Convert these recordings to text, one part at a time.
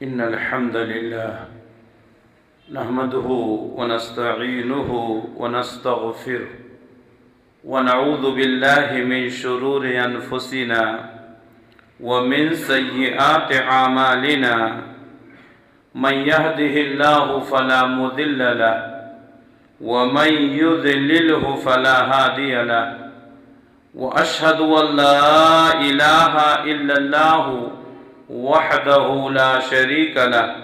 إن الحمد لله نحمده ونستعينه ونستغفره ونعوذ بالله من شرور أنفسنا ومن سيئات أعمالنا من يهده الله فلا مضل له ومن يضلله فلا هادي له وأشهد أن لا إله إلا الله وحده لا شريك له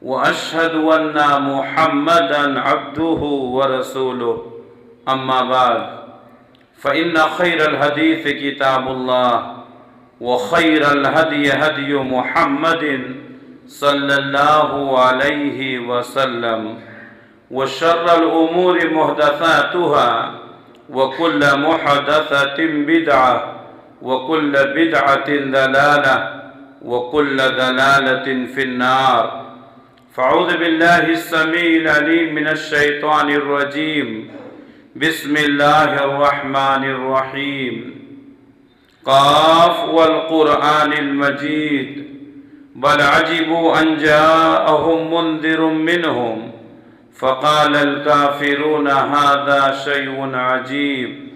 وأشهد أن محمدا عبده ورسوله أما بعد فإن خير الحديث كتاب الله وخير الهدي هدي محمد صلى الله عليه وسلم وشر الأمور محدثاتها وكل محدثة بدعة وكل بدعة ضلالة وكل ضلالة في النار فأعوذ بالله السميع العليم من الشيطان الرجيم بسم الله الرحمن الرحيم قاف والقرآن المجيد بل عجبوا أن جاءهم منذر منهم فقال الكافرون هذا شيء عجيب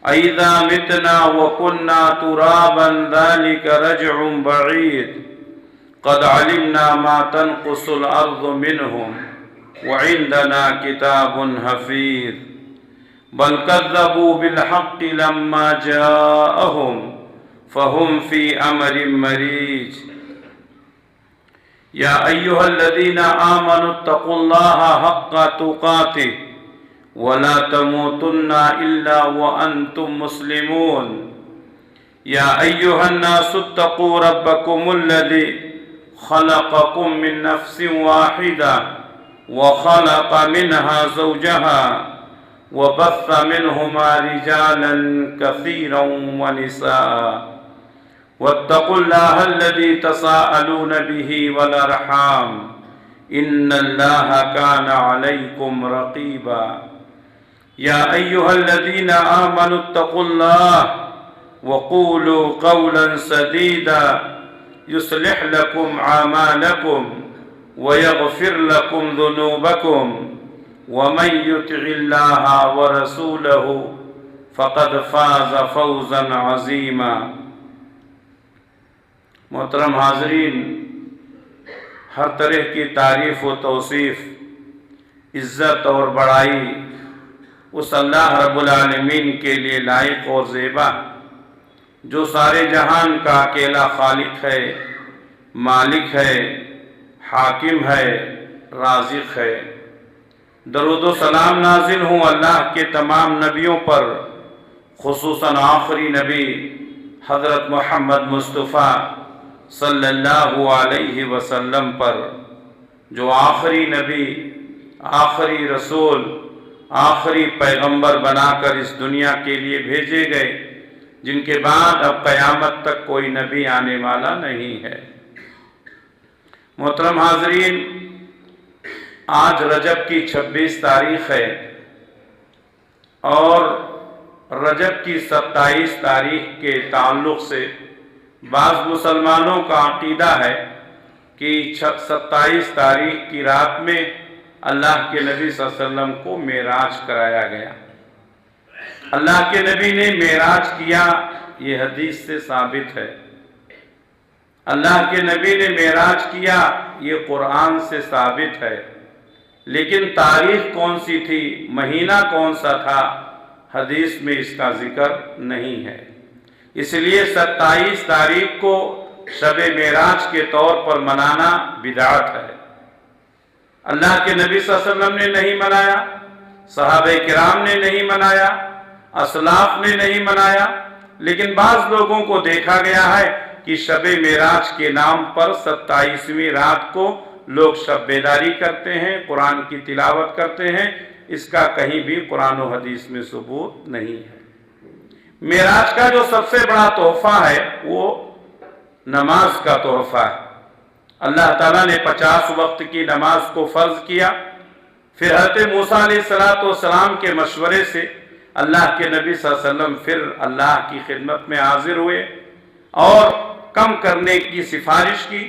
أإذا متنا وكنا ترابا ذلك رجع بعيد قد علمنا ما تنقص الأرض منهم وعندنا كتاب حفيظ بل كذبوا بالحق لما جاءهم فهم في أمر مريج يا أيها الذين آمنوا اتقوا الله حق تقاته ولا تموتن إلا وأنتم مسلمون يا أيها الناس اتقوا ربكم الذي خلقكم من نفس واحدة وخلق منها زوجها وبث منهما رجالا كثيرا ونساء واتقوا الله الذي تساءلون به والأرحام إن الله كان عليكم رقيبا يا أيها الذين آمنوا اتقوا الله وقولوا قولا سديدا يصلح لكم أعمالكم ويغفر لكم ذنوبكم ومن يطع الله ورسوله فقد فاز فوزا عظيما محترم حاضرین، ہر طرح کی تعریف و توصیف، عزت اور بڑائی اس اللہ رب العالمین کے لیے لائق اور زیبا جو سارے جہان کا اکیلا خالق ہے، مالک ہے، حاکم ہے، رازق ہے۔ درود و سلام نازل ہوں اللہ کے تمام نبیوں پر، خصوصاً آخری نبی حضرت محمد مصطفیٰ صلی اللہ علیہ وسلم پر، جو آخری نبی، آخری رسول، آخری پیغمبر بنا کر اس دنیا کے لیے بھیجے گئے، جن کے بعد اب قیامت تک کوئی نبی آنے والا نہیں ہے۔ محترم حاضرین، آج رجب کی 26 تاریخ ہے اور رجب کی 27 تاریخ کے تعلق سے بعض مسلمانوں کا عقیدہ ہے کہ 27 تاریخ کی رات میں اللہ کے نبی صلی اللہ علیہ وسلم کو معراج کرایا گیا۔ اللہ کے نبی نے معراج کیا، یہ حدیث سے ثابت ہے۔ اللہ کے نبی نے معراج کیا، یہ قرآن سے ثابت ہے، لیکن تاریخ کون سی تھی، مہینہ کون سا تھا، حدیث میں اس کا ذکر نہیں ہے۔ اس لیے 27 تاریخ کو شب معراج کے طور پر منانا بدعت ہے۔ اللہ کے نبی صلی اللہ علیہ وسلم نے نہیں منایا، صحابہ کرام نے نہیں منایا، اسلاف نے نہیں منایا، لیکن بعض لوگوں کو دیکھا گیا ہے کہ شب معراج کے نام پر 27ویں رات کو لوگ شب بیداری کرتے ہیں، قرآن کی تلاوت کرتے ہیں۔ اس کا کہیں بھی قرآن و حدیث میں ثبوت نہیں ہے۔ معراج کا جو سب سے بڑا تحفہ ہے وہ نماز کا تحفہ ہے۔ اللہ تعالیٰ نے 50 وقت کی نماز کو فرض کیا، پھر حضرت موسیٰ علیہ السلام کے مشورے سے اللہ کے نبی صلی اللہ علیہ وسلم پھر اللہ کی خدمت میں حاضر ہوئے اور کم کرنے کی سفارش کی،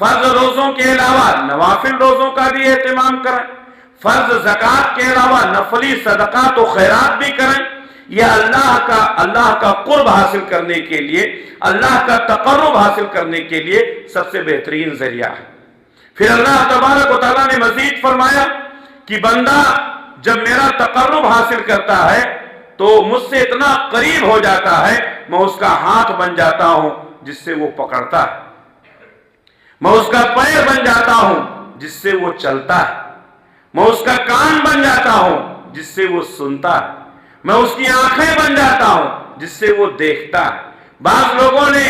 فرض روزوں کے علاوہ نوافل روزوں کا بھی اہتمام کریں، فرض زکوٰۃ کے علاوہ نفلی صدقات و خیرات بھی کریں۔ یہ اللہ کا قرب حاصل کرنے کے لیے، اللہ کا تقرب حاصل کرنے کے لیے سب سے بہترین ذریعہ ہے۔ پھر اللہ تبارک و تعالیٰ نے مزید فرمایا کہ بندہ جب میرا تقرب حاصل کرتا ہے تو مجھ سے اتنا قریب ہو جاتا ہے، میں اس کا ہاتھ بن جاتا ہوں جس سے وہ پکڑتا ہے، میں اس کا پیر بن جاتا ہوں جس سے وہ چلتا ہے، میں اس کا کان بن جاتا ہوں جس سے وہ سنتا ہے، میں اس کی آنکھیں بن جاتا ہوں جس سے وہ دیکھتا ہے۔ بعض لوگوں نے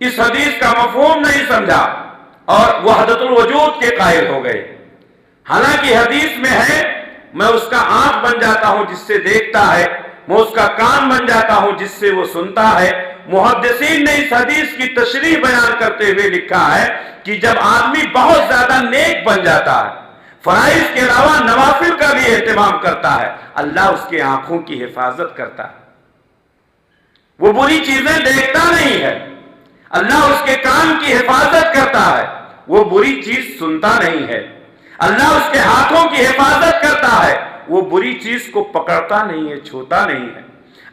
اس حدیث کا مفہوم نہیں سمجھا اور وحدت الوجود کے قائل ہو گئے، حالانکہ حدیث میں ہے میں اس کا آنکھ بن جاتا ہوں جس سے دیکھتا ہے، میں اس کا کان بن جاتا ہوں جس سے وہ سنتا ہے۔ محدثین نے اس حدیث کی تشریح بیان کرتے ہوئے لکھا ہے کہ جب آدمی بہت زیادہ نیک بن جاتا ہے، فرائض کے علاوہ نوافل کا بھی اہتمام کرتا ہے، اللہ اس کے آنکھوں کی حفاظت کرتا ہے، وہ بری چیزیں دیکھتا نہیں ہے، اللہ اس کے کان کی حفاظت کرتا ہے، وہ بری چیز سنتا نہیں ہے، اللہ اس کے ہاتھوں کی حفاظت کرتا ہے، وہ بری چیز کو پکڑتا نہیں ہے، چھوتا نہیں ہے،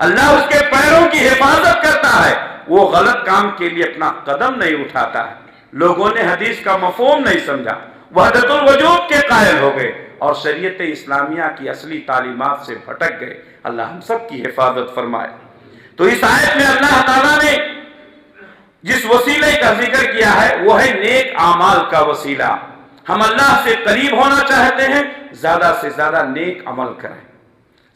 اللہ اس کے پیروں کی حفاظت کرتا ہے، وہ غلط کام کے لیے اپنا قدم نہیں اٹھاتا ہے۔ لوگوں نے حدیث کا مفہوم نہیں سمجھا، وحدت الوجود کے قائل ہو گئے اور شریعت اسلامیہ کی اصلی تعلیمات سے بھٹک گئے۔ اللہ ہم سب کی حفاظت فرمائے۔ تو اس آیت میں اللہ تعالیٰ نے جس وسیلے کا ذکر کیا ہے وہ ہے نیک اعمال کا وسیلہ۔ ہم اللہ سے قریب ہونا چاہتے ہیں، زیادہ سے زیادہ نیک عمل کریں،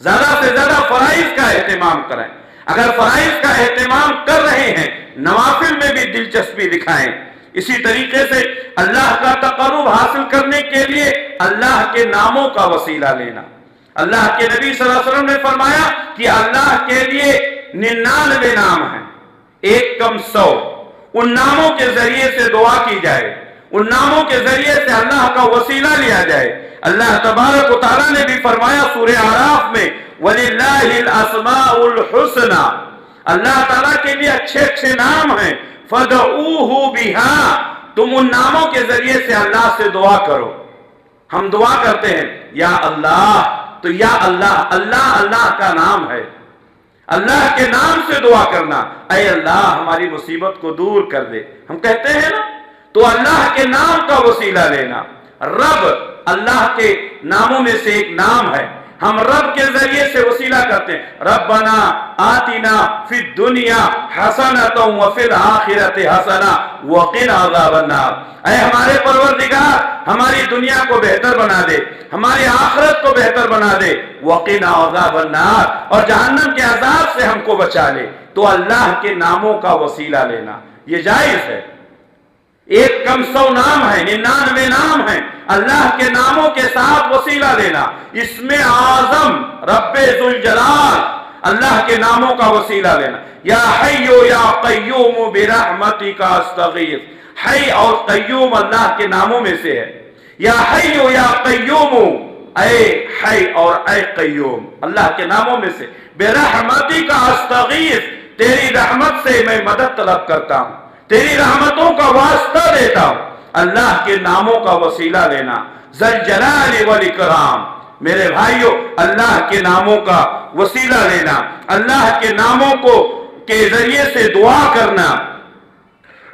زیادہ سے زیادہ فرائض کا اہتمام کریں۔ اگر فرائض کا اہتمام کر رہے ہیں، نوافل میں بھی دلچسپی دکھائیں۔ اسی طریقے سے اللہ کا تقرب حاصل کرنے کے لیے اللہ کے ناموں کا وسیلہ لینا۔ اللہ کے نبی صلی اللہ علیہ وسلم نے فرمایا کہ اللہ کے لیے 99 نام ہیں، ایک کم 100، ان ناموں کے ذریعے سے دعا کی جائے، ان ناموں کے ذریعے سے اللہ کا وسیلہ لیا جائے۔ اللہ تبارک و تعالیٰ نے بھی فرمایا سورہ اعراف میں وَلِلَّهِ الْأَسْمَاءُ الْحُسْنَى، اللہ تعالیٰ کے لیے اچھے اچھے نام ہیں، فَدْعُوهُ بِهَا، تم ان ناموں کے ذریعے سے اللہ سے دعا کرو۔ ہم دعا کرتے ہیں یا اللہ، تو یا اللہ، اللہ اللہ کا نام ہے، اللہ کے نام سے دعا کرنا، اے اللہ ہماری مصیبت کو دور کر دے، ہم کہتے ہیں نا، تو اللہ کے نام کا وسیلہ لینا۔ رب اللہ کے ناموں میں سے ایک نام ہے، ہم رب کے ذریعے سے وسیلہ کرتے ہیں، ربنا آتنا فی الدنیا حسنۃ وفی الآخرۃ حسنۃ وقنا عذاب النار، اے ہمارے پروردگار ہماری دنیا کو بہتر بنا دے، ہماری آخرت کو بہتر بنا دے، وقنا عذاب النار، اور جہنم کے عذاب سے ہم کو بچا لے۔ تو اللہ کے ناموں کا وسیلہ لینا یہ جائز ہے۔ ایک کم 100 نام ہے، 99 نام ہیں، اللہ کے ناموں کے ساتھ وسیلہ لینا۔ اس میں اعظم رب ذوالجلال، اللہ کے ناموں کا وسیلہ لینا۔ یا حی یا قیوم برحمتک استغیث، حی اور قیوم اللہ کے ناموں میں سے ہے۔ یا حی یا قیوم، اے حی اور اے قیوم اللہ کے ناموں میں سے، برحمتک استغیث، تیری رحمت سے میں مدد طلب کرتا ہوں، تیری رحمتوں کا واسطہ دیتا ہوں۔ اللہ کے ناموں کا وسیلہ لینا، ذل جلال والاکرام، میرے بھائیو اللہ کے ناموں کا وسیلہ لینا، اللہ کے ناموں کو کے ذریعے سے دعا کرنا۔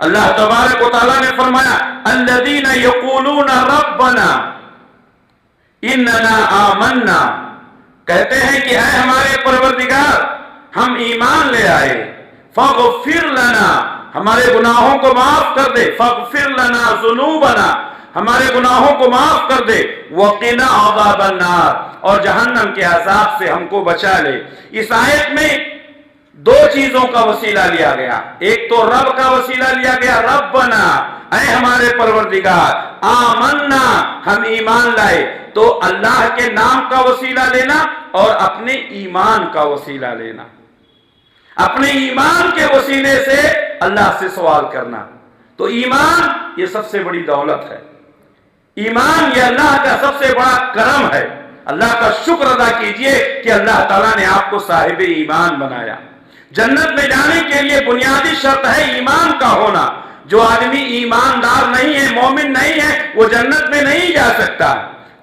اللہ تبارک و تعالیٰ نے فرمایا الذین یقولون ربنا اننا آمنا، کہتے ہیں کہ اے ہمارے پروردگار ہم ایمان لے آئے، فاغفر لنا، ہمارے گناہوں کو معاف کر دے، فاغفر لنا ذنوبنا، ہمارے گناہوں کو معاف کر دے، وقنا عذاب النار، اور جہنم کے عذاب سے ہم کو بچا لے۔ اس آیت میں دو چیزوں کا وسیلہ لیا گیا، ایک تو رب کا وسیلہ لیا گیا، ربنا، اے ہمارے پروردگار، آمنا، ہم ایمان لائے، تو اللہ کے نام کا وسیلہ لینا اور اپنے ایمان کا وسیلہ لینا، اپنے ایمان کے وسیلے سے اللہ سے سوال کرنا۔ تو ایمان یہ سب سے بڑی دولت ہے، ایمان یہ اللہ کا سب سے بڑا کرم ہے۔ اللہ کا شکر ادا کیجئے کہ اللہ تعالیٰ نے آپ کو صاحب ایمان بنایا۔ جنت میں جانے کے لیے بنیادی شرط ہے ایمان کا ہونا، جو آدمی ایماندار نہیں ہے، مومن نہیں ہے، وہ جنت میں نہیں جا سکتا۔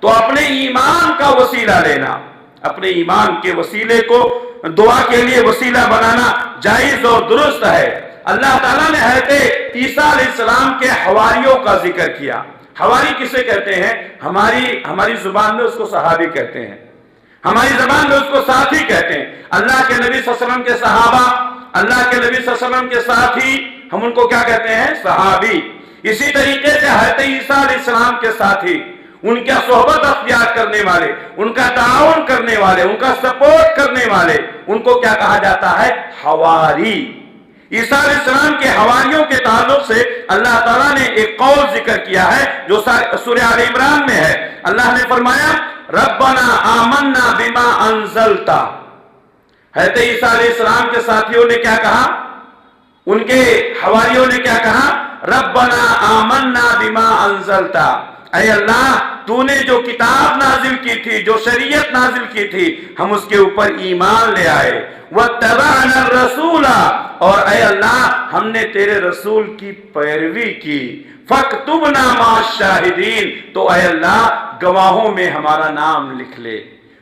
تو اپنے ایمان کا وسیلہ لینا، اپنے ایمان کے وسیلے کو دعا کے لیے وسیلہ بنانا جائز اور درست ہے۔ اللہ تعالیٰ نے حضرت عیسیٰ علیہ السلام کے حواریوں کا ذکر کیا۔ حواری کسے کہتے ہیں؟ ہماری زبان میں اس کو صحابی کہتے ہیں، ہماری زبان میں اس کو ساتھی کہتے ہیں۔ اللہ کے نبی صلی اللہ علیہ وسلم کے صحابہ، اللہ کے نبی صلی اللہ علیہ وسلم کے ساتھی، ہم ان کو کیا کہتے ہیں؟ صحابی۔ اسی طریقے سے حضرت عیسیٰ علیہ السلام کے ساتھی، ان کا صحبت اختیار کرنے والے، ان کا تعاون کرنے والے، ان کا سپورٹ کرنے والے، ان کو کیا کہا جاتا ہے؟ حواری۔ عیسیٰ علیہ السلام کے حواریوں کے تعلق سے اللہ تعالیٰ نے ایک قول ذکر کیا ہے جو سورہ آل عمران میں ہے۔ اللہ نے فرمایا ربنا آمنا بما انزلت۔ حضرت عیسیٰ علیہ السلام کے ساتھیوں نے کیا کہا؟ ان کے حواریوں نے کیا کہا؟ ربنا آمنا بما انزلت، اے اللہ تو نے جو کتاب نازل کی تھی، جو شریعت نازل کی تھی، ہم اس کے اوپر ایمان لے آئے۔ واتبعنا الرسول، اور اے اللہ ہم نے تیرے رسول کی پیروی کی۔ فاکتبنا مع الشاہدین، تو اے اللہ گواہوں میں ہمارا نام لکھ لے۔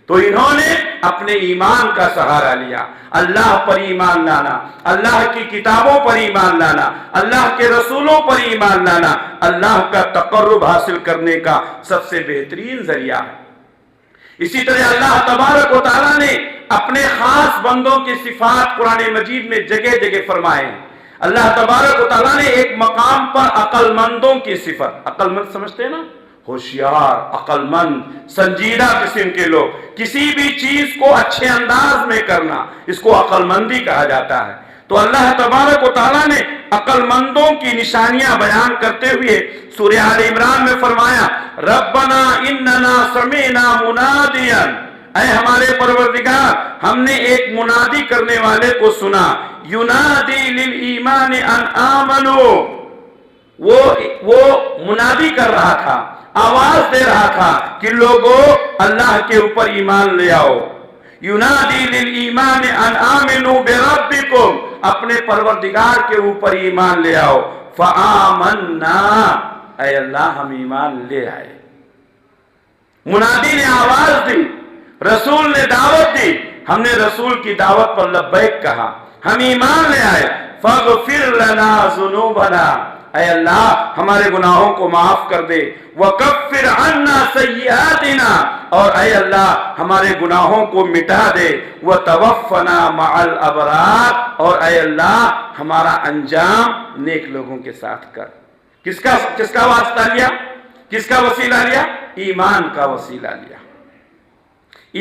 تو انہوں نے اپنے ایمان کا سہارا لیا، اللہ پر ایمان لانا، اللہ کی کتابوں پر ایمان لانا، اللہ کے رسولوں پر ایمان لانا اللہ کا تقرب حاصل کرنے کا سب سے بہترین ذریعہ ہے۔ اسی طرح اللہ تبارک و تعالیٰ نے اپنے خاص بندوں کی صفات قرآن مجید میں جگہ جگہ فرمائے ہیں۔ اللہ تبارک و تعالیٰ نے ایک مقام پر عقل مندوں کی صفت، عقل مند سمجھتے ہیں نا، ہوشیار، عقل مند، سنجیدہ قسم کے لوگ، کسی بھی چیز کو اچھے انداز میں کرنا، اس کو عقل مندی کہا جاتا ہے۔ تو اللہ تبارک و تعالیٰ نے عقل مندوں کی نشانیاں بیان کرتے ہوئے سورہ آل عمران میں فرمایا ربنا اننا سمعنا منادیا، اے ہمارے پروردگار ہم نے ایک منادی کرنے والے کو سنا، ینادی للایمان ان آمنو، وہ منادی کر رہا تھا، آواز دے رہا تھا کہ لوگوں اللہ کے اوپر ایمان لے آؤ۔ ینادی للایمان ان آمنوا بربکم، اپنے پروردگار کے اوپر ایمان لے آؤ۔ فآمنا، اے اللہ ہم ایمان لے آئے۔ منادی نے آواز دی، رسول نے دعوت دی، ہم نے رسول کی دعوت پر لبیک کہا، ہم ایمان لے آئے۔ فاغفر لنا ذنوبنا، اے اللہ ہمارے گناہوں کو معاف کر دے۔ وکفر عنا سیئاتنا، اور اے اللہ ہمارے گناہوں کو مٹا دے۔ وتوفنا مع الابرار، اور اے اللہ ہمارا انجام نیک لوگوں کے ساتھ کر۔ کس کا واسطہ لیا؟ کس کا وسیلہ لیا؟ ایمان کا وسیلہ لیا،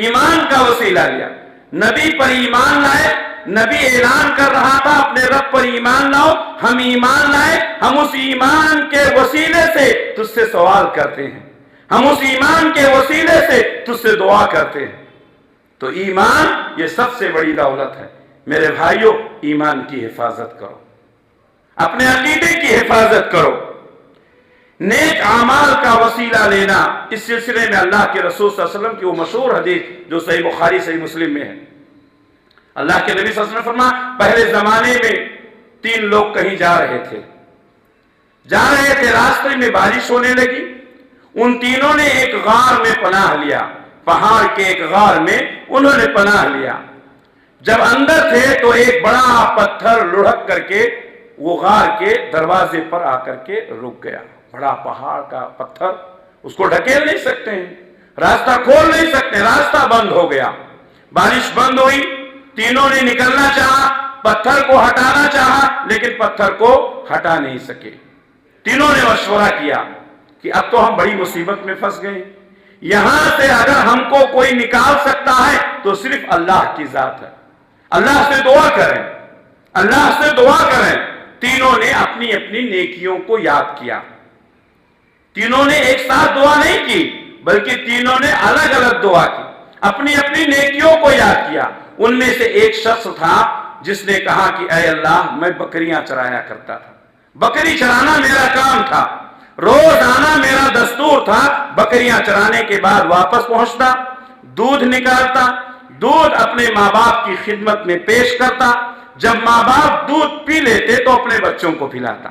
ایمان کا وسیلہ لیا۔ نبی پر ایمان لائے، نبی اعلان کر رہا تھا اپنے رب پر ایمان لاؤ، ہم ایمان لائے، ہم اس ایمان کے وسیلے سے تجھ سے سوال کرتے ہیں، ہم اس ایمان کے وسیلے سے تجھ سے دعا کرتے ہیں۔ تو ایمان یہ سب سے بڑی دولت ہے۔ میرے بھائیوں، ایمان کی حفاظت کرو، اپنے عقیدے کی حفاظت کرو۔ نیک اعمال کا وسیلہ لینا، اس سلسلے میں اللہ کے رسول صلی اللہ علیہ وسلم کی وہ مشہور حدیث جو صحیح بخاری صحیح مسلم میں ہے، اللہ کے نبی صلی اللہ علیہ وسلم نے فرمایا پہلے زمانے میں 3 لوگ کہیں جا رہے تھے، راستے میں بارش ہونے لگی، ان تینوں نے ایک غار میں پناہ لیا، پہاڑ کے ایک غار میں انہوں نے پناہ لیا۔ جب اندر تھے تو ایک بڑا پتھر لڑھک کر کے وہ غار کے دروازے پر آ کر کے رک گیا۔ بڑا پہاڑ کا پتھر، اس کو ڈھکیل نہیں سکتے ہیں، راستہ کھول نہیں سکتے، راستہ بند ہو گیا۔ بارش بند ہوئی، تینوں نے نکلنا چاہا، پتھر کو ہٹانا چاہا، لیکن پتھر کو ہٹا نہیں سکے۔ تینوں نے مشورہ کیا کہ اب تو ہم بڑی مصیبت میں پھنس گئے، یہاں سے اگر ہم کو کوئی نکال سکتا ہے تو صرف اللہ کی ذات ہے، اللہ سے دعا کریں، اللہ سے دعا کریں۔ تینوں نے اپنی اپنی نیکیوں کو یاد کیا، تینوں نے ایک ساتھ دعا نہیں کی بلکہ تینوں نے الگ الگ دعا کی، اپنی اپنی نیکیوں کو یاد کیا۔ ان میں سے ایک شخص تھا جس نے کہا کہ اے اللہ میں بکریاں چرایا کرتا تھا، بکری چرانا میرا کام تھا، روزانہ میرا دستور تھا، بکریاں چرانے کے بعد واپس پہنچتا، دودھ نکالتا، دودھ اپنے ماں باپ کی خدمت میں پیش کرتا، جب ماں باپ دودھ پی لیتے تو اپنے بچوں کو پلاتا۔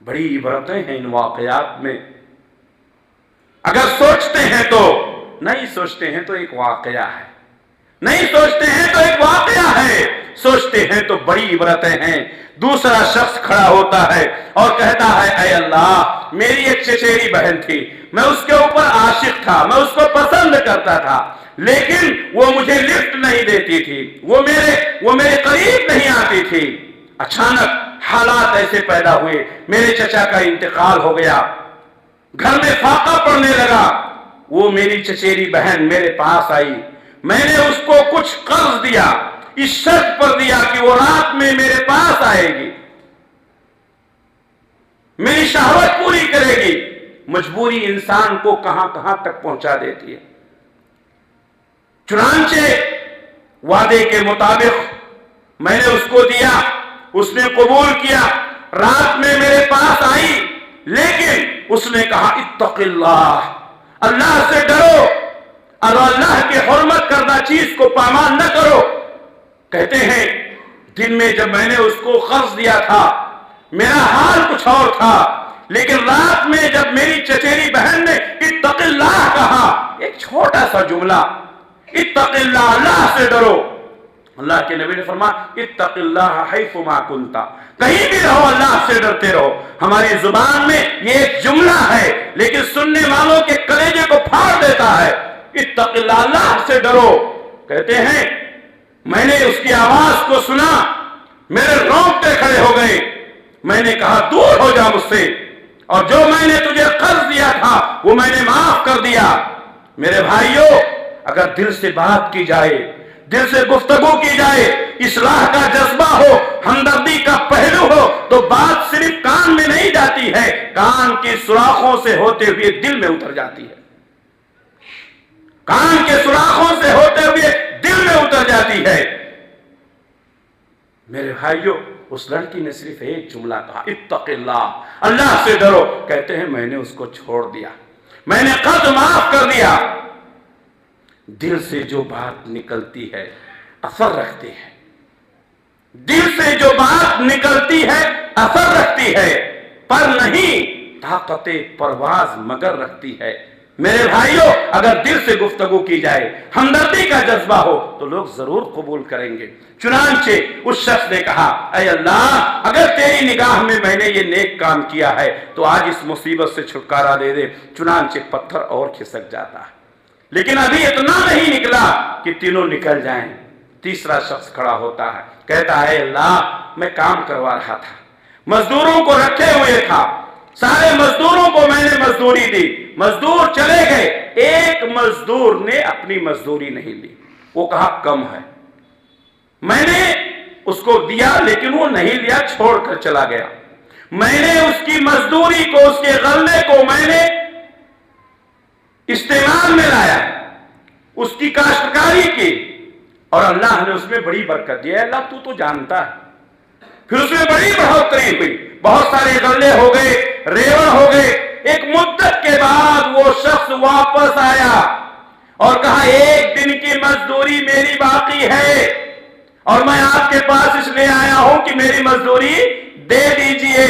بڑی عبرتیں ہیں ان واقعات میں. اگر سوچتے ہیں تو نہیں، سوچتے ہیں تو ایک واقعہ ہے، نہیں سوچتے ہیں تو ایک واقعہ ہے، سوچتے ہیں تو بڑی عبرتیں ہیں. دوسرا شخص کھڑا ہوتا ہے اور کہتا ہے اے اللہ، میری ایک چچیری بہن تھی، میں اس کے اوپر عاشق تھا، میں اس کو پسند کرتا تھا، لیکن وہ مجھے لفٹ نہیں دیتی تھی، وہ میرے قریب نہیں آتی تھی. اچانک حالات ایسے پیدا ہوئے، میرے چچا کا انتقال ہو گیا، گھر میں فاقہ پڑنے لگا. وہ میری چچیری بہن میرے پاس آئی، میں نے اس کو کچھ قرض دیا، اس شرط پر دیا کہ وہ رات میں میرے پاس آئے گی، میری شہوت پوری کرے گی. مجبوری انسان کو کہاں کہاں تک پہنچا دیتی ہے. چنانچہ وعدے کے مطابق میں نے اس کو دیا، اس نے قبول کیا، رات میں میرے پاس آئی، لیکن اس نے کہا اتق اللہ، اللہ سے ڈرو اور اللہ کی حرمت کردہ چیز کو پامال نہ کرو. کہتے ہیں دن میں جب میں نے اس کو قرض دیا تھا میرا حال کچھ اور تھا، لیکن رات میں جب میری چچیری بہن نے اتق اللہ کہا، ایک چھوٹا سا جملہ، اتق اللہ، اللہ سے ڈرو. اللہ کے نبی نے فرمایا اتق اللہ حیث ما کنت، کہیں بھی رہو اللہ سے ڈرتے رہو. ہماری زبان میں یہ ایک جملہ ہے لیکن سننے والوں کے کلیجے کو پھاڑ دیتا ہے. اتق اللہ، اللہ سے ڈرو. کہتے ہیں میں نے اس کی آواز کو سنا، میرے رونگٹے کھڑے ہو گئے. میں نے کہا دور ہو جا مجھ سے، اور جو میں نے تجھے قرض دیا تھا وہ میں نے معاف کر دیا. میرے بھائیوں، اگر دل سے بات کی جائے، دل سے گفتگو کی جائے، اصلاح کا جذبہ ہو، ہمدردی کا پہلو ہو، تو بات صرف کان میں نہیں جاتی ہے، کان کی سوراخوں سے ہوتے ہوئے دل میں اتر جاتی ہے. کان کے سوراخوں سے ہوتے ہوئے دل میں اتر جاتی ہے. میرے بھائیوں، اس لڑکی نے صرف ایک جملہ کہا اتق اللہ، اللہ سے ڈرو. کہتے ہیں میں نے اس کو چھوڑ دیا، میں نے قرض معاف کر دیا. دل سے جو بات نکلتی ہے اثر رکھتی ہے، دل سے جو بات نکلتی ہے اثر رکھتی ہے، پر نہیں طاقت پرواز مگر رکھتی ہے. میرے بھائیوں، اگر دل سے گفتگو کی جائے، ہمدردی کا جذبہ ہو تو لوگ ضرور قبول کریں گے. چنانچہ اس شخص نے کہا اے اللہ، اگر تیری نگاہ میں نے یہ نیک کام کیا ہے تو آج اس مصیبت سے چھٹکارا دے دے. چنانچہ پتھر اور کھسک جاتا ہے، لیکن ابھی اتنا نہیں نکلا کہ تینوں نکل جائیں. تیسرا شخص کھڑا ہوتا ہے، کہتا ہے اللہ، میں کام کروا رہا تھا، مزدوروں کو رکھے ہوئے تھا، سارے مزدوروں کو میں نے مزدوری دی، مزدور چلے گئے، ایک مزدور نے اپنی مزدوری نہیں لی. وہ کہا کم ہے. میں نے اس کو دیا لیکن وہ نہیں لیا، چھوڑ کر چلا گیا. میں نے اس کی مزدوری کو، اس کے غلے کو میں نے استعمال میں لایا، اس کی کاشتکاری کی، اور اللہ نے اس میں بڑی برکت دی. اللہ تو جانتا ہے. پھر اس میں بڑی بڑھوتری ہوئی، بہت سارے غلے ہو گئے، ریوڑ ہو گئے. ایک مدت کے بعد وہ شخص واپس آیا اور کہا ایک دن کی مزدوری میری باقی ہے اور میں آپ کے پاس اس لیے آیا ہوں کہ میری مزدوری دے دیجئے.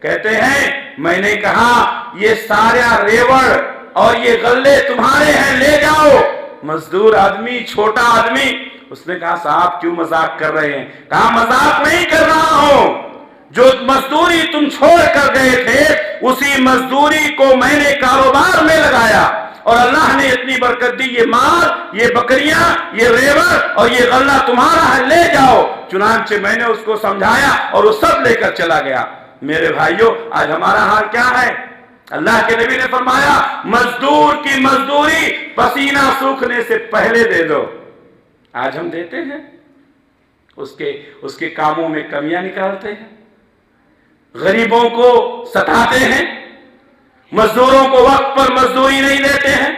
کہتے ہیں میں نے کہا یہ سارا ریوڑ اور یہ غلے تمہارے ہیں، لے جاؤ. مزدور آدمی، چھوٹا آدمی، اس نے کہا صاحب کیوں مذاق کر رہے ہیں؟ کہا مذاق نہیں کر رہا ہوں، جو مزدوری تم چھوڑ کر گئے تھے اسی مزدوری کو میں نے کاروبار میں لگایا اور اللہ نے اتنی برکت دی. یہ مال، یہ بکریاں، یہ ریوڑ اور یہ غلہ تمہارا ہے، لے جاؤ. چنانچہ میں نے اس کو سمجھایا اور وہ سب لے کر چلا گیا. میرے بھائیوں، آج ہمارا حال کیا ہے؟ اللہ کے نبی نے فرمایا مزدور کی مزدوری پسینہ سوکھنے سے پہلے دے دو. آج ہم دیتے ہیں، اس کے کاموں میں کمیاں نکالتے ہیں، غریبوں کو ستاتے ہیں، مزدوروں کو وقت پر مزدوری نہیں دیتے ہیں.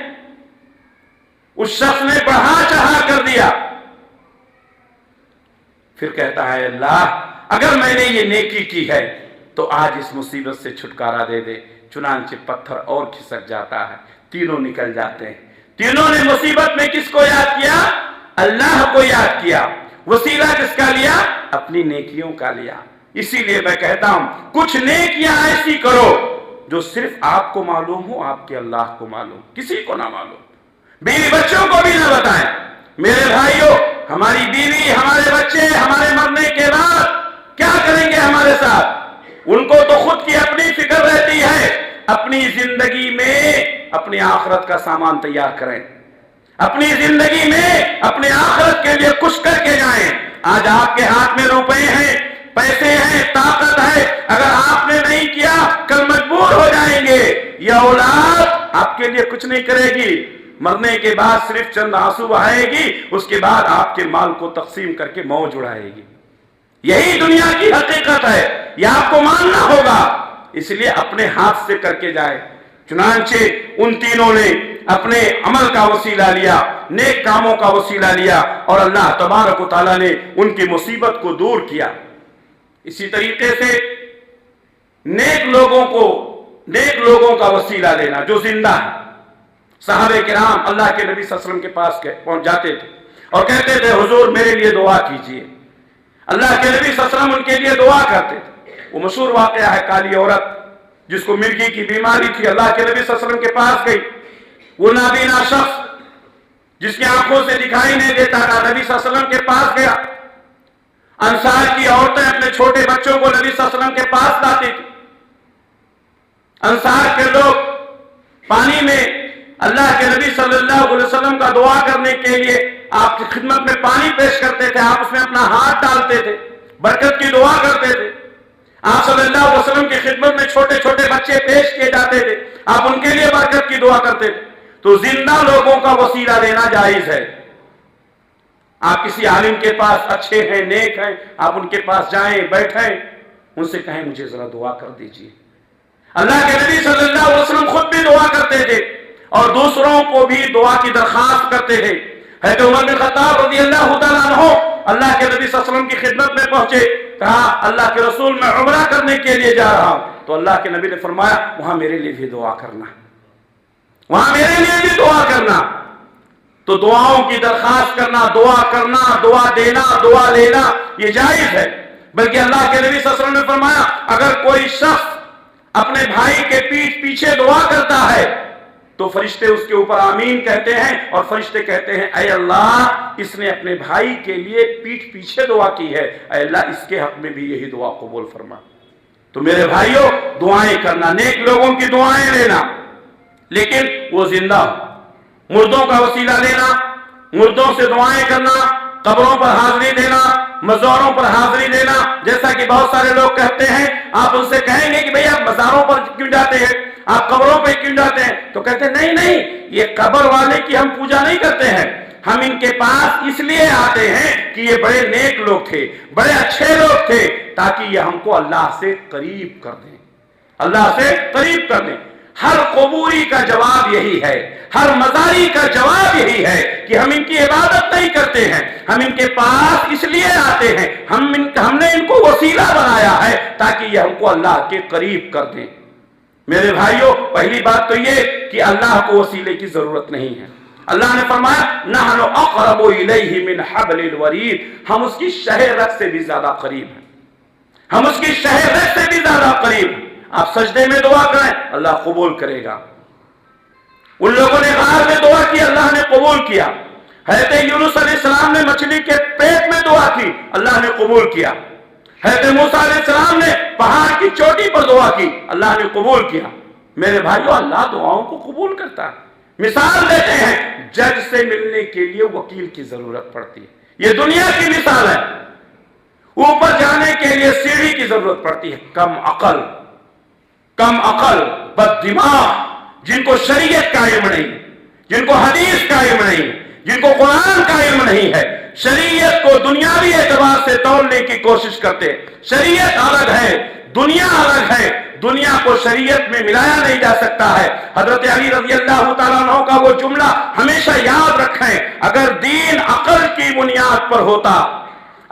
اس شخص نے بڑھا چڑھا کر دیا، پھر کہتا ہے اللہ اگر میں نے یہ نیکی کی ہے تو آج اس مصیبت سے چھٹکارا دے دے. چنانچہ پتھر اور کھسک جاتا ہے، تینوں نکل جاتے ہیں. تینوں نے مصیبت میں کس کو یاد کیا؟ اللہ کو یاد کیا. وسیلہ کس کا لیا؟ اپنی نیکیوں کا لیا. اسی لیے میں کہتا ہوں کچھ نیکیاں ایسی کرو جو صرف آپ کو معلوم ہو، آپ کے اللہ کو معلوم، کسی کو نہ معلوم، بیوی بچوں کو بھی نہ بتائیں۔ میرے بھائیوں، ہماری بیوی، ہمارے بچے ہمارے مرنے کے بعد کیا کریں گے ہمارے ساتھ؟ ان کو تو خود کی اپنی فکر رہتی ہے۔ اپنی زندگی میں اپنی آخرت کا سامان تیار کریں، اپنی زندگی میں اپنے آخرت کے لیے کچھ کر کے جائیں۔ آج آپ کے ہاتھ میں روپے ہیں، پیسے ہیں، طاقت ہے، اگر آپ نے نہیں کیا کل مجبور ہو جائیں گے۔ یہ اولاد آپ کے لیے کچھ نہیں کرے گی، مرنے کے بعد صرف چند آنسو بہائے گی، اس کے بعد آپ کے مال کو تقسیم کر کے موج اڑائے گی۔ یہی دنیا کی حقیقت ہے، یہ آپ کو ماننا ہوگا۔ اس لیے اپنے ہاتھ سے کر کے جائے۔ چنانچہ ان تینوں نے اپنے عمل کا وسیلہ لیا، نیک کاموں کا وسیلہ لیا، اور اللہ تبارک و تعالیٰ نے ان کی مصیبت کو دور کیا۔ اسی طریقے سے نیک لوگوں کا وسیلہ لینا جو زندہ ہے۔ صحابہ کرام اللہ کے نبی صلی اللہ علیہ وسلم کے پاس پہنچ جاتے تھے اور کہتے تھے حضور میرے لیے دعا کیجیے۔ اللہ کے نبی صلی اللہ علیہ وسلم ان کے لیے دعا کرتے تھے۔ وہ مشہور واقعہ ہے، کالی عورت جس کو مرگی کی بیماری تھی، اللہ کے نبی صلی اللہ علیہ وسلم کے پاس گئی۔ وہ نابینا شخص جس کی آنکھوں سے دکھائی نہیں دیتا تھا، نبی صلی اللہ علیہ وسلم کے پاس گیا۔ انصار کی عورتیں اپنے چھوٹے بچوں کو نبی صلی اللہ علیہ وسلم کے پاس لاتی تھی۔ انصار کے لوگ پانی میں اللہ کے نبی صلی اللہ علیہ وسلم کا دعا کرنے کے لیے آپ کی خدمت میں پانی پیش کرتے تھے، آپ اس میں اپنا ہاتھ ڈالتے تھے، برکت کی دعا کرتے تھے۔ آپ صلی اللہ علیہ وسلم کی خدمت میں چھوٹے چھوٹے بچے پیش کیے جاتے تھے، آپ ان کے لیے برکت کی دعا کرتے تھے۔ تو زندہ لوگوں کا وسیلہ دینا جائز ہے۔ آپ کسی عالم کے پاس اچھے ہیں، نیک ہیں، آپ ان کے پاس جائیں، بیٹھیں، ان سے کہیں مجھے ذرا دعا کر دیجیے۔ اللہ کے نبی صلی اللہ علیہ وسلم خود بھی دعا کرتے تھے اور دوسروں کو بھی دعا کی درخواست کرتے تھے۔ حضرت عمر بن خطاب رضی اللہ تعالیٰ عنہ اللہ کے نبی صلی اللہ علیہ وسلم کی خدمت میں پہنچے، کہا اللہ کے رسول میں عمرہ کرنے کے لیے جا رہا ہوں۔ تو اللہ کے نبی نے فرمایا وہاں میرے لیے بھی دعا کرنا، وہاں میرے لیے بھی دعا کرنا۔ تو دعاؤں کی درخواست کرنا، دعا دینا، دعا لینا یہ جائز ہے۔ بلکہ اللہ کے نبی صلی اللہ علیہ وسلم نے فرمایا اگر کوئی شخص اپنے بھائی کے پیٹھ پیچھے دعا کرتا ہے تو فرشتے اس کے اوپر آمین کہتے ہیں، اور فرشتے کہتے ہیں اے اللہ اس نے اپنے بھائی کے لیے پیٹھ پیچھے دعا کی ہے، اے اللہ اس کے حق میں بھی یہی دعا قبول فرما۔ تو میرے بھائیوں، دعائیں کرنا، نیک لوگوں کی دعائیں لینا، لیکن وہ زندہ ہو۔ مردوں کا وسیلہ لینا، مردوں سے دعائیں کرنا، قبروں پر حاضری دینا، مزاروں پر حاضری دینا، جیسا کہ بہت سارے لوگ کہتے ہیں، آپ ان سے کہیں گے کہ بھئی آپ مزاروں پر کیوں جاتے ہیں، آپ قبروں پہ کیوں جاتے ہیں، تو کہتے ہیں نہیں یہ قبر والے کی ہم پوجا نہیں کرتے ہیں، ہم ان کے پاس اس لیے آتے ہیں کہ یہ بڑے نیک لوگ تھے، بڑے اچھے لوگ تھے، تاکہ یہ ہم کو اللہ سے قریب کر دیں، اللہ سے قریب کر دیں۔ ہر قبوری کا جواب یہی ہے، ہر مزاری کا جواب یہی ہے کہ ہم ان کی عبادت نہیں کرتے ہیں، ہم ان کے پاس اس لیے آتے ہیں، ہم نے ان کو وسیلہ بنایا ہے تاکہ یہ ہم کو اللہ کے قریب کر دیں۔ میرے بھائیوں، پہلی بات تو یہ کہ اللہ کو وسیلے کی ضرورت نہیں ہے۔ اللہ نے فرمایا نحن اقرب الیہ من حبل الورید، ہم اس کی شہ رگ سے بھی زیادہ قریب ہیں، ہم اس کی شہ رگ سے بھی زیادہ قریب ہیں۔ آپ سجدے میں دعا کریں اللہ قبول کرے گا۔ ان لوگوں نے غار میں دعا کی، اللہ نے قبول کیا۔ حضرت یونس علیہ السلام نے مچھلی کے پیٹ میں دعا کی، اللہ نے قبول کیا۔ حضرت موسیٰ علیہ السلام نے پہاڑ کی چوٹی پر دعا کی، اللہ نے قبول کیا۔ میرے بھائیو، اللہ دعاؤں کو قبول کرتا ہے۔ مثال دیتے ہیں، جج سے ملنے کے لیے وکیل کی ضرورت پڑتی ہے، یہ دنیا کی مثال ہے۔ اوپر جانے کے لیے سیڑھی کی ضرورت پڑتی ہے۔ کم عقل، بد دماغ، جن کو شریعت کا علم نہیں، جن کو حدیث کا علم نہیں، جن کو قرآن کا علم نہیں ہے، شریعت کو دنیاوی اعتبار سے تولنے کی کوشش کرتے۔ شریعت الگ ہے، دنیا الگ ہے، دنیا کو شریعت میں ملایا نہیں جا سکتا ہے۔ حضرت علی رضی اللہ تعالیٰ عنہ کا وہ جملہ ہمیشہ یاد رکھیں، اگر دین عقل کی بنیاد پر ہوتا،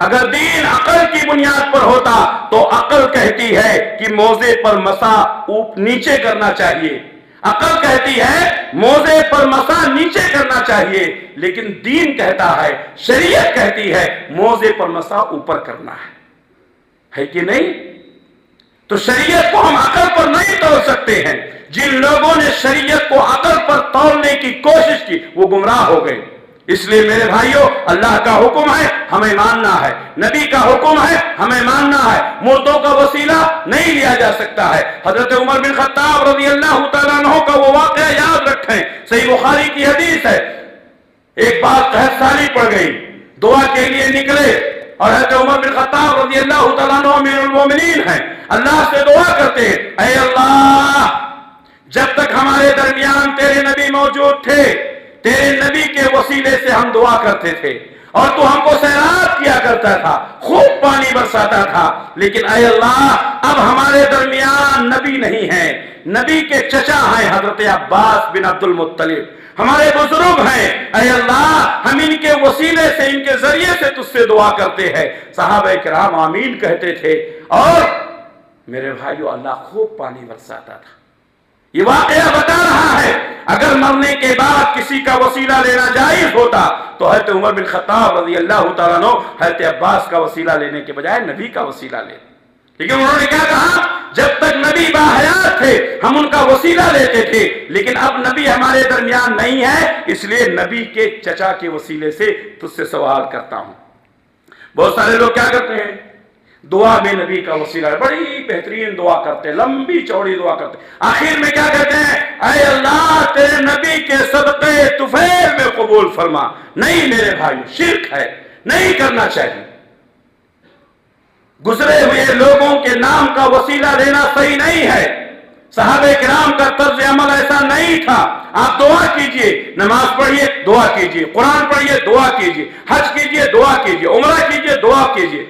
اگر دین عقل کی بنیاد پر ہوتا تو عقل کہتی ہے کہ موزے پر مسا نیچے کرنا چاہیے، عقل کہتی ہے موزے پر مسا نیچے کرنا چاہیے، لیکن دین کہتا ہے، شریعت کہتی ہے موزے پر مسا اوپر کرنا ہے۔ ہے کہ نہیں؟ تو شریعت کو ہم عقل پر نہیں تول سکتے ہیں. جن لوگوں نے شریعت کو عقل پر تولنے کی کوشش کی وہ گمراہ ہو گئے. اس لیے میرے بھائیوں، اللہ کا حکم ہے ہمیں ماننا ہے، نبی کا حکم ہے ہمیں ماننا ہے. مردوں کا وسیلہ نہیں لیا جا سکتا ہے. حضرت عمر بن خطاب رضی اللہ تعالیٰ عنہ کا وہ واقعہ یاد رکھیں، صحیح بخاری کی حدیث ہے. ایک بار قحط سالی پڑ گئی، دعا کے لیے نکلے، اور حضرت عمر بن خطاب رضی اللہ تعالیٰ عنہ امیر المومنین ہیں، اللہ سے دعا کرتے ہیں، اے اللہ جب تک ہمارے درمیان تیرے نبی موجود تھے، تیرے نبی کے وسیلے سے ہم دعا کرتے تھے، اور تو ہم کو سیراب کیا کرتا تھا، خوب پانی برساتا تھا، لیکن اے اللہ اب ہمارے درمیان نبی نہیں ہے. نبی کے چچا ہیں حضرت عباس بن عبد المطلب، ہمارے بزرگ ہیں، اے اللہ ہم ان کے وسیلے سے، ان کے ذریعے سے تجھ سے دعا کرتے ہیں. صحابہ کرام آمین کہتے تھے، اور میرے بھائیو اللہ خوب پانی برساتا تھا. یہ واقعہ بتا رہا ہے اگر مرنے کے بعد کسی کا وسیلہ لینا جائز ہوتا تو حضرت عمر بن خطاب رضی اللہ تعالیٰ عنہ حضرت عباس کا وسیلہ لینے کے بجائے نبی کا وسیلہ لیتے. لیکن انہوں نے کیا کہا؟ جب تک نبی باحیات تھے ہم ان کا وسیلہ لیتے تھے، لیکن اب نبی ہمارے درمیان نہیں ہے، اس لیے نبی کے چچا کے وسیلے سے تجھ سے سوال کرتا ہوں. بہت سارے لوگ کیا کرتے ہیں؟ دعا میں نبی کا وسیلہ ہے، بڑی بہترین دعا کرتے ہیں، لمبی چوڑی دعا کرتے ہیں، آخر میں کیا کہتے ہیں؟ اے اللہ تیرے نبی کے صدقے طفیل میں قبول فرما. نہیں میرے بھائی، شرک ہے، نہیں کرنا چاہیے. گزرے ہوئے لوگوں کے نام کا وسیلہ لینا صحیح نہیں ہے. صحابہ کرام کا طرز عمل ایسا نہیں تھا. آپ دعا کیجئے، نماز پڑھیے دعا کیجئے، قرآن پڑھیے دعا کیجئے، حج کیجئے دعا کیجئے، عمرہ کیجئے دعا کیجئے،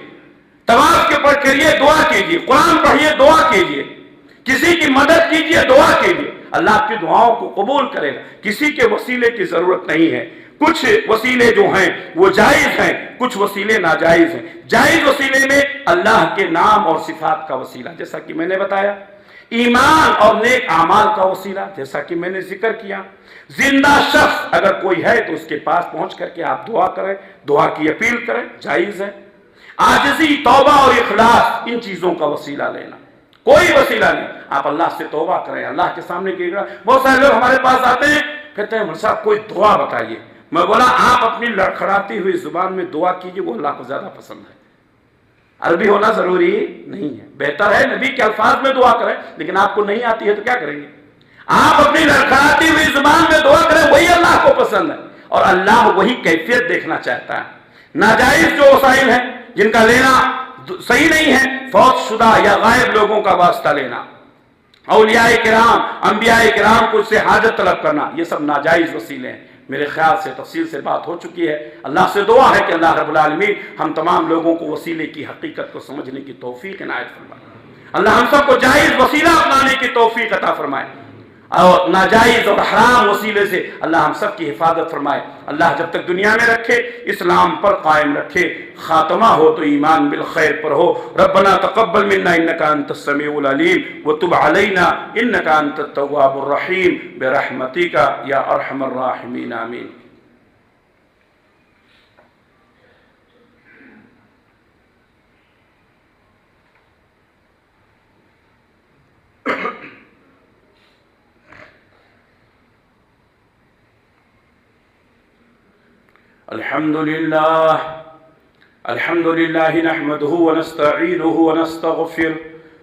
طواف کے پڑھ کریے دعا کیجئے، قرآن پڑھیے دعا کیجئے، کسی کی مدد کیجئے دعا کیجئے. اللہ آپ کی دعاؤں کو قبول کرے گا. کسی کے وسیلے کی ضرورت نہیں ہے. کچھ وسیلے جو ہیں وہ جائز ہیں، کچھ وسیلے ناجائز ہیں. جائز وسیلے میں اللہ کے نام اور صفات کا وسیلہ، جیسا کہ میں نے بتایا، ایمان اور نیک اعمال کا وسیلہ، جیسا کہ میں نے ذکر کیا. زندہ شخص اگر کوئی ہے تو اس کے پاس پہنچ کر کے آپ دعا کریں، دعا کی اپیل کریں، جائز ہے. عاجزی، توبہ اور اخلاص، ان چیزوں کا وسیلہ لینا، کوئی وسیلہ نہیں. آپ اللہ سے توبہ کریں، اللہ کے سامنے کی. بہت سارے لوگ ہمارے پاس آتے ہیں، کہتے ہیں مولوی صاحب کوئی دعا بتائیے. میں بولا آپ اپنی لڑکھڑاتی ہوئی زبان میں دعا کیجئے، وہ اللہ کو زیادہ پسند ہے. عربی ہونا ضروری نہیں ہے، بہتر ہے نبی کے الفاظ میں دعا کریں، لیکن آپ کو نہیں آتی ہے تو کیا کریں گے؟ آپ اپنی لڑکھڑاتی ہوئی زبان میں دعا کریں، وہی اللہ کو پسند ہے، اور اللہ وہی کیفیت دیکھنا چاہتا ہے. ناجائز جو وسائل ہیں جن کا لینا صحیح نہیں ہے، فوت شدہ یا غائب لوگوں کا واسطہ لینا، اولیاء کرام، انبیاء کرام کو اس سے حاجت طلب کرنا، یہ سب ناجائز وسیلے ہیں. میرے خیال سے تفصیل سے بات ہو چکی ہے. اللہ سے دعا ہے کہ اللہ رب العالمین ہم تمام لوگوں کو وسیلے کی حقیقت کو سمجھنے کی توفیق عنایت فرمائے. اللہ ہم سب کو جائز وسیلہ اپنانے کی توفیق عطا فرمائے، اور ناجائز اور حرام وسیلے سے اللہ ہم سب کی حفاظت فرمائے. اللہ جب تک دنیا میں رکھے اسلام پر قائم رکھے، خاتمہ ہو تو ایمان بالخیر پر ہو. ربنا تقبل منا انك انت السميع العليم وتب علينا انك انت التواب الرحيم برحمتك يا ارحم الراحمين آمين. الحمد لله نحمده ونستعينه ونستغفر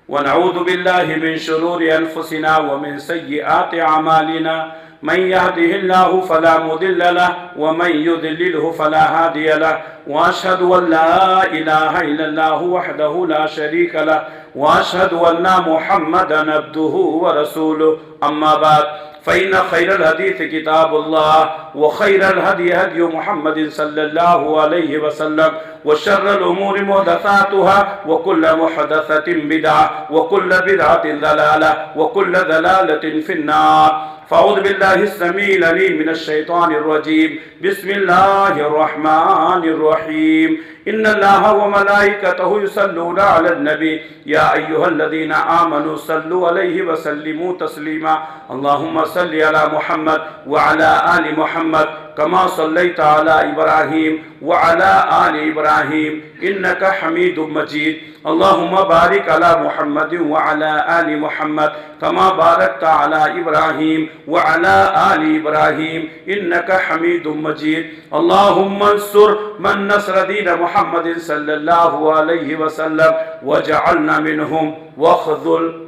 ونعوذ بالله من شرور أنفسنا ومن سيئات أعمالنا. من يهده الله فلا مضل له ومن يضلله فلا هادي له. وأشهد أن لا إله إلا الله وحده لا شريك له وأشهد أن محمدا عبده ورسوله. أما بعد فإن خير الحديث كتاب الله وخير الهدي هدي محمد صلى الله عليه وسلم وشر الأمور محدثاتها وكل محدثة بدعة وكل بدعة ضلالة وكل ضلالة في النار. فأعوذ بالله السميع العليم من الشيطان الرجيم. بسم الله الرحمن الرحيم. إن الله وملائكته يصلون على النبي يا أيها الذين آمنوا صلوا عليه وسلموا تسليما. اللهم صل على محمد وعلى آل محمد محمد كما صليت على إبراهيم وعلى آل إبراهيم إنك حميد مجيد اللهم بارك على محمد وعلى آل محمد كما باركت على إبراهيم وعلى آل إبراهيم إنك حميد مجيد اللهم انصر من نصر دين محمد صلى الله عليه وسلم وجعلنا منهم واخذل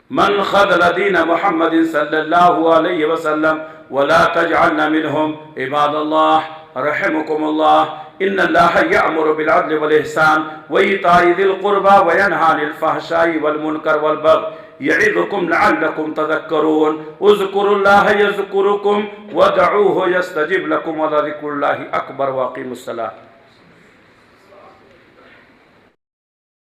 من خذل دين محمد صلى الله عليه وسلم ولا تجعلنا منهم عباد الله رحمكم الله إن الله يأمر بالعدل والإحسان وإيتاء ذي القربى وينهى عن الفحشاء والمنكر والبغي يعظكم لعلكم تذكرون اذكروا الله يذكركم ودعوه يستجب لكم ولذكر الله أكبر وأقيموا الصلاة